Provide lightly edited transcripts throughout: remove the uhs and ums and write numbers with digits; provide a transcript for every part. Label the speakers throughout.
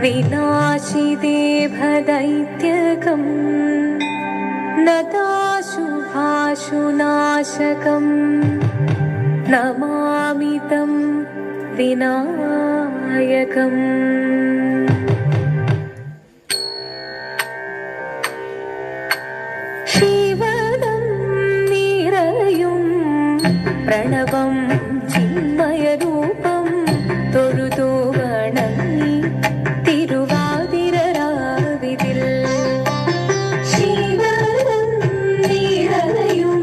Speaker 1: विनाशिते भदैत्यकम् नताशुभाशुनाशकम् नमामि तं विनायकम् शिवदं निरयुं प्रणवं चिन्मयरूपं തൊഴുതു വണങ്ങി തിരുവാതിരരാവിതിൽ ശിവദം നിറയും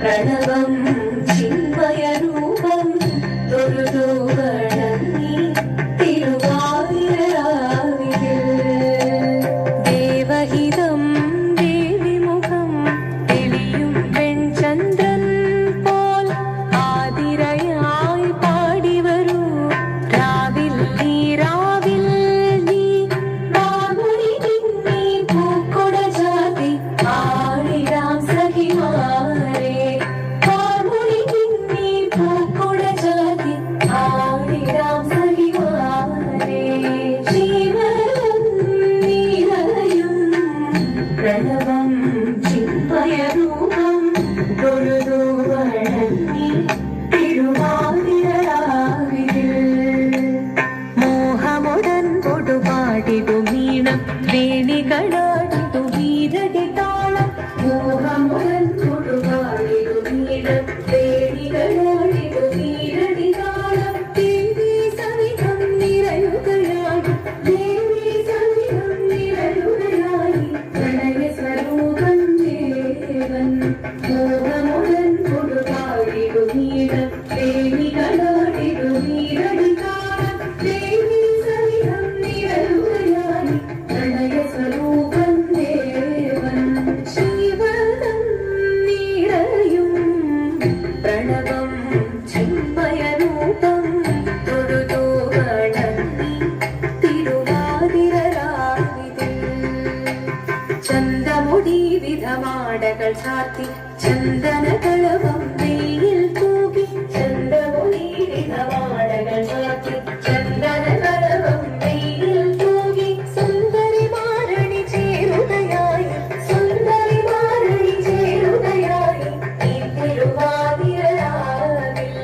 Speaker 1: പ്രണവം ചിന്മയരൂപം തൊഴുതു വണങ്ങി തിരുവാതിരരാവിതിൽ ദേവഹിതം ദേവിമുഖം തെളിയും വെൺചന്ദ്രൻ പോൽ ആതിരയായി പാടി വരൂ രാവിൽ നീ മാമുനി തിന്നി പൂക്കൊട ചാത്തി ആടിരാം സഖിമാരെ മാമുനി തിന്നി പൂക്കൊട ചാത്തി ആടിരാം സഖിമാരെ ശിവദം നിറയും പ്രണവം ചിന്മയരൂപം തൊഴുതു വണങ്ങി തിരുവാതിരരാവിതിൽ മോഹമുടൻ കൊടുപാടിടു മീണം വേണികളാടിടു വീരടി താളം മോഹമുടൻ കൊടുപാടിടു മീണം വേണികളാടിടു വീരടി താളം ദേവി സവിധം നിറയുകയായി ദേവി സവിധം നിറയുകയായി പ്രണയ സ്വരൂപം ദേവൻ മോഹമുടൻ കൊടുപാടിടു മീണം വേണികളാടിടു വീരടി താളം ദേവി സവിധം നിറയുകയായി പ്രണയ സ്വരൂപം ദേവൻ ശിവദം നിറയും പ്രണവം ചിന്മയരൂപം തൊഴുതു വണങ്ങി തിരുവാതിരരാവിതിൽ ചന്തമുടി വിധമാടകൾ ചാർത്തി ചന്ദനകളവം വെയിൽ തൂകി ചന്തമുടി വിധമാടകൾ ചാർത്തി ചന്ദനകളവം വെയിൽ തൂകി സുന്ദരി മാരണി ചേരുകയായി സുന്ദരി മാരണി ചേരുകയായി ഈ തിരുവാതിരരാവിൽ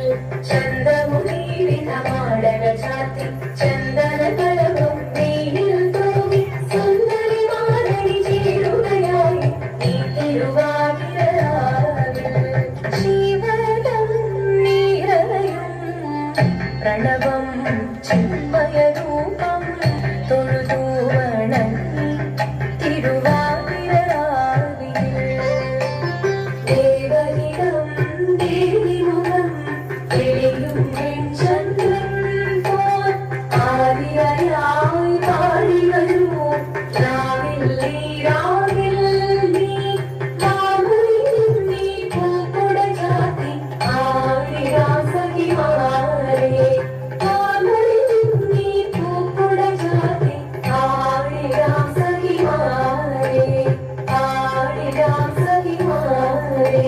Speaker 1: ചന്തമുടി വിധമാടകൾ ചാർത്തി ചന്ദനകളവം വെയിൽ തൂകി സുന്ദരി മാരണി ചേരുകയായി ഈ തിരുവാതിരരാവിൽ ശിവദം നിറയും പ്രണവം ചിന്മയരൂപം തൊഴുതു വണങ്ങി തിരുവാതിരരാവിൽ ദേവഹിതം ദേവിമുഖം തെളിയും വെൺചന്ദ്രൻ പോൽ ആതിരയായി പാടി വരൂ രാവിൽ നീ മാമുനി തിന്നി പൂക്കൊട ചാത്തി ആടിരാം സഖിമാരെ മാമുനി തിന്നി പൂക്കൊട ചാത്തി ആടിരാം സഖിമാരെ ആടിരാം സഖിമാരെ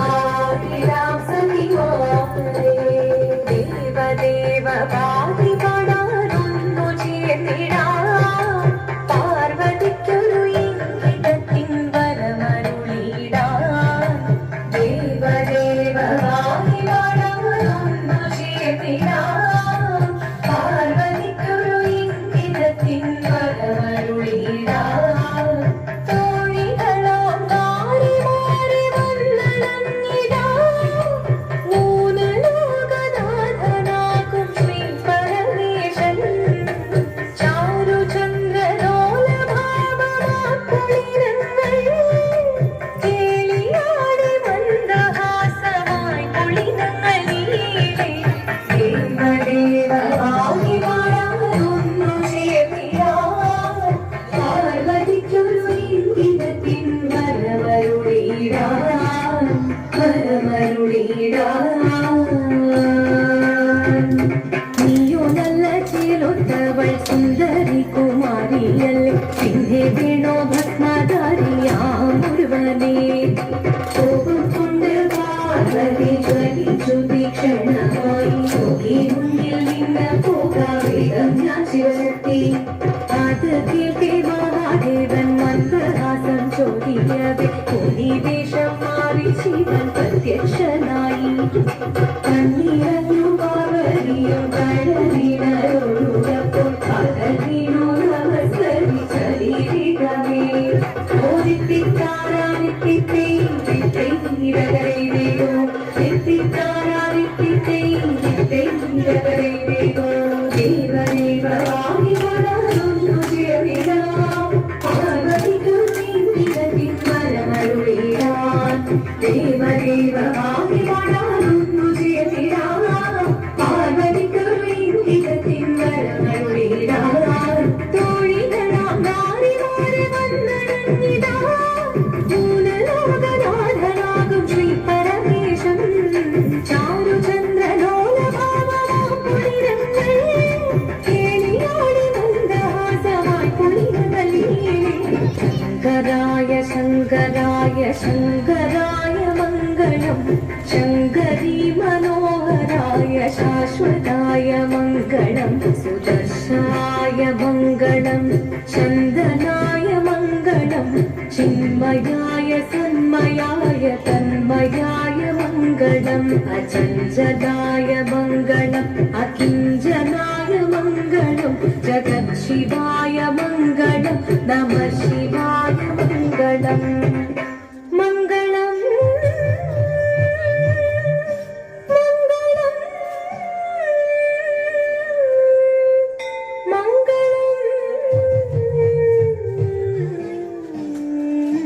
Speaker 1: ആടിരാം സഖിമാരെ ദേവദേവ പാതി പാടാനൊന്നു ചേർന്നിടാം പാർവതിക്കൊരു ഇംഗിതത്തിൻ വരമരുളിടാം ദേവദേവ പാതി പാടാനൊന്നു ചേർന്നിടാം പാർവതിക്കൊരു ഇംഗിതത്തിൻ വരമരുളിടാം തോണികളാം മാറി മാറി വന്നണഞ്ഞിടാം മൂന്ന് ലോകനാഥനാകും ശ്രീ പരമേശൻ ചാരുചന്ദ്രലോലഭാവമാക്കുളിരങ്ങൾ കേളിയാടി മന്ദഹാസമായി കുളിരങ്ങളീടെ ദേവദേവ ആകി പാടാനൊന്നു ചേർത്തിടാം പാർവതിക്കൊരു ഇംഗിതത്തിൻ വരമരുളിടാം നീയോ നല്ല ചേലൊത്തവൾ സുന്ദരി കുമാരിയല്ലേ പിന്നെ വേണോ ഭസ്മധാരിയാമുരുവനെ കോപം കൊണ്ട് പാർവതി ജ്വലിച്ചു തീക്ഷണമായി മുന്നിൽ നിന്ന് പോകാവേ വേഗം ഞാൻ ശിവശക്തി അത് കേൾക്കെ മഹാദേവൻ മന്ദഹാസം ചോദിയവേ വേഷം മാറി ശിവൻ പ്രത്യക്ഷനായി കണ്ണീരഞ്ഞു പാർവതിയും കടലിനോടുടപ്പോൾ പകലിനോ നമസ്കരിച്ചരീരമേ ശങ്കരായ ശങ്കരായ ശങ്കരായ മംഗളം ശങ്കരീ മനോഹരായ ശാശ്വതായ മംഗളം സുദർശനായ മംഗളം ചന്ദനായ മംഗളം ചിന്മയായ സന്മയായ തന്മയായ മംഗളം അചഞ്ചലായ മംഗളം അകിഞ്ചനായ മംഗളം ജഗത് ശിവായ മംഗളം നമ ശിവായ മംഗളം